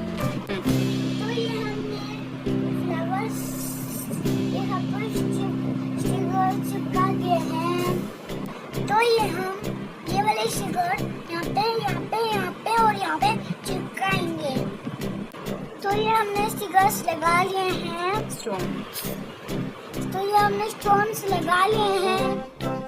तो ये हमने फ्लावर्स यहाँ पर स्टिकर चिपका दिए हैं। तो ये हम ये वाले स्टिकर यहाँ पे और यहाँ पे चिपकाएंगे। तो ये हमने स्टिकर्स लगा लिए हैं। तो ये हमने स्टोन्स लगा लिए हैं।